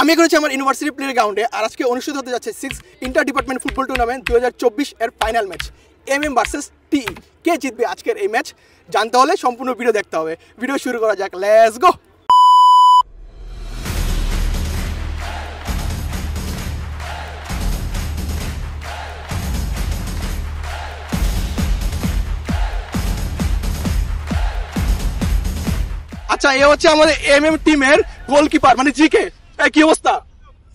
আমি এখন হচ্ছে আমার ইউনিভার্সিটি প্লে গ্রাউন্ডে, আর আজকে অনুষ্ঠিত হতে যাচ্ছে 6 ইন্টার ডিপার্টমেন্ট ফুটবল টুর্নামেন্ট 2024 এর final match MM versus TE। কে জিতবে আজকের এই ম্যাচ জানতে হলে সম্পূর্ণ ভিডিও দেখতে হবে। ভিডিও শুরু করা যাক, লেটস গো। আচ্ছা, এ হচ্ছে আমাদের MM টিমের গোলকিপার মানে জিকে। কি অবস্থা?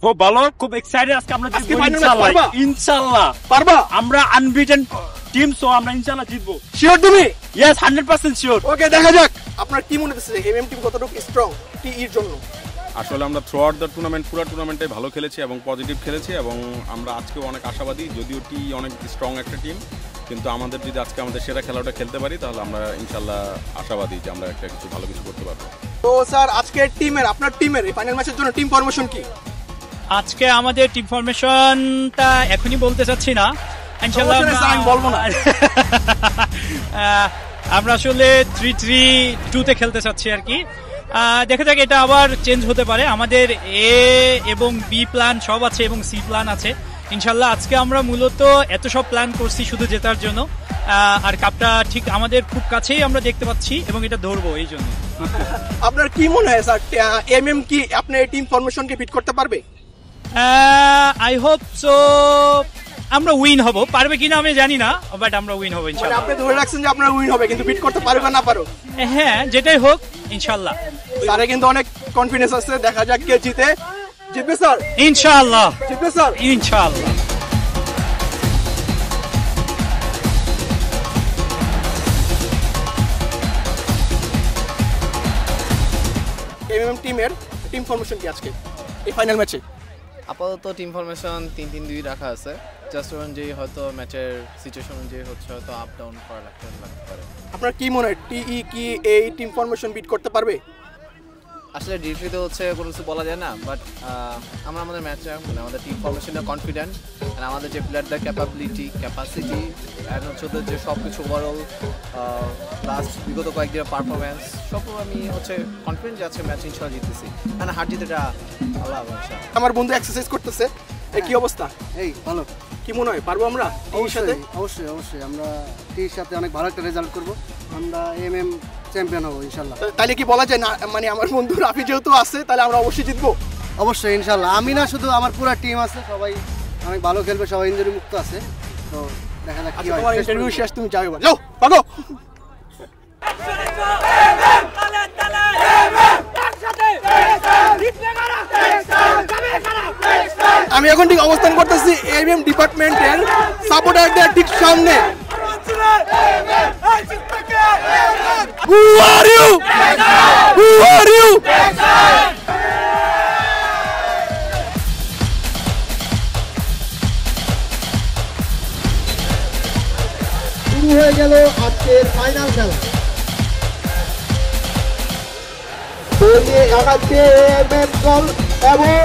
খুব ভালো, খুব এক্সাইটেড। আজকে আমরা জিতবো ইনশাআল্লাহ। ইনশাআল্লাহ পারবা? আমরা আনবিটেন টিম, সো আমরা ইনশাআল্লাহ জিতবো। শিওর তুমি? Yes, 100% sure. ওকে, দেখা যাক আপনার কি মনে হচ্ছে MM টিম কতটুকু স্ট্রং TE এর জন্য। আসলে আমরা থ্রু আউট দ্য টুর্নামেন্ট পুরো টুর্নামেন্টে ভালো খেলেছি এবং পজিটিভ খেলেছি, এবং আমরা আজকেও অনেক আশাবাদী। যদিও TE অনেক স্ট্রং একটা টিম, কিন্তু আমাদের যদি আজকে আমাদের সেরা খেলাটা খেলতে পারি তাহলে আমরা ইনশাল্লাহ আশাবাদী যে আমরা একটা কিছু ভালো কিছু করতে পারবো। তো স্যার, আজকে টিমের আপনার টিমের এই ফাইনাল ম্যাচের জন্য টিম ফরমেশন কি? আজকে আমাদের টিম ফরমেশনটা এখনই বলতে চাচ্ছি না, ইনশাআল্লাহ আমি বলবো না। আমরা আসলে 3-3-2 তে খেলতে চাচ্ছি আর কি। দেখা যাক, এটা আবার চেঞ্জ হতে পারে। আমাদের A এবং B প্ল্যান সব আছে এবং C প্ল্যান আছে। ইনশাল্লাহ আজকে আমরা মূলত এত সব প্ল্যান করছি শুধু জেতার জন্য, আর কাপটা ঠিক আমাদের খুব কাছেই আমরা দেখতে পাচ্ছি এবং এটা ধরবো এই জন্য। আপনার কি মনে হয় স্যার, MM কি আপনার এই টিম ফরমেশনকে ফিট করতে পারবে? I hope so. আমরা উইন হব, পারবে কিনা আমি জানি না, বাট আমরা উইন হব ইনশাআল্লাহ। আপনি ধরে রাখছেন যে আপনারা উইন হবে, কিন্তু ফিট করতে পারবে না পারো? হ্যাঁ, যেটাই হোক ইনশাআল্লাহ। স্যারে কিন্তু অনেক কনফিডেন্স আছে, দেখা যাক কে জিতে। জিতবে স্যার ইনশাআল্লাহ, জিতবে স্যার ইনশাআল্লাহ। MM টিমের টিম ফরমেশন কি আজকে এই ফাইনাল ম্যাচে? আপাতত টিম ফরমেশন 3-3-2 রাখা আছে। জাস্ট অনুযায়ী হয়তো ম্যাচের সিচুয়েশন অনুযায়ী হচ্ছে হয়তো আপ ডাউন করা লাগতে পারে। আপনার কি মনে হয় TE কি এই টিম ফরমেশন বিট করতে পারবে? আসলে ডিরেক্টলি তো হচ্ছে কোনো কিছু বলা যায় না, বাট আমরা আমাদের ম্যাচে মানে আমাদের টিম ফরমেশনে কনফিডেন্ট, আর আমাদের যে প্লেয়ারদের ক্যাপাসিটি অ্যান্ড হচ্ছে ওদের যে সব কিছু ওভারঅল লাস্ট বিগত কয়েকদিনের পারফরমেন্স সব আমি হচ্ছে কনফিডেন্ট যে আজকে ম্যাচ ইনশাআল্লাহ জিততেছি। মানে হার জিতেটা আল্লাহ ভরসা। আমার বন্ধু এক্সারসাইজ করতেছে, এই কি অবস্থা? এই ভালো। কি মনে হয় পারবো আমরা? অবশ্যই আমরা টির সাথে অনেক ভালো একটা রেজাল্ট করব। আমরা MM চ্যাম্পিয়ন হব ইনশাআল্লাহ। তাহলে কি বলা যায় না, মানে আমার বন্ধু রাফি যেহেতু আছে তাহলে আমরা অবশ্যই জিতবো? অবশ্যই ইনশাআল্লাহ। আমি না, শুধু আমার পুরো টিম আছে, সবাই অনেক ভালো খেলবে, সবাই ইনজুরি মুক্ত আছে। তো দেখা যাক কি হয়। তোমার ইন্টারভিউ শেষ, তুমি যাও এবার, যাও ভাগো। আমি এখন ঠিক অবস্থান করতেছি MM ডিপার্টমেন্টের সাপোর্টারদের ঠিক সামনে। Who are you? Who are you? শুরু হয়ে গেল আজকের ফাইনাল খেলা। বলিয়ে আগাচ্ছে MM দল এবং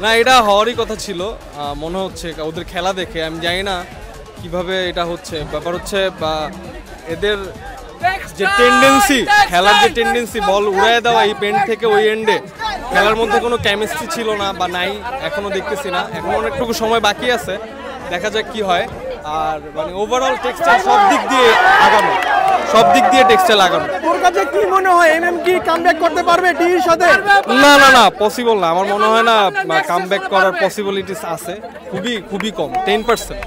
না, এটা হওয়ারই কথা ছিল মনে হচ্ছে। ওদের খেলা দেখে আমি জানি না কিভাবে এটা হচ্ছে। ব্যাপার হচ্ছে বা এদের যে টেন্ডেন্সি, খেলার যে টেন্ডেন্সি, বল উড়ায় দেওয়া এই পেন্ট থেকে ওই এন্ডে, খেলার মধ্যে কোনো কেমিস্ট্রি ছিল না বা নাই, এখনো দেখতেছি না। এখনো অনেকটুকু সময় বাকি আছে, দেখা যাক কি হয়। আর মানে ওভারঅল টেক্সটাইল সব দিক দিয়ে আগানো, সব দিক দিয়ে টেক্সটাইল আগানো। তোর কাছে কি মনে হয় এমএম কি কামব্যাক করতে পারবে টির সাথে? না না না, পসিবল না, আমার মনে হয় না কামব্যাক করার পসিবিলিটিস আছে, খুবই খুবই কম, 10%।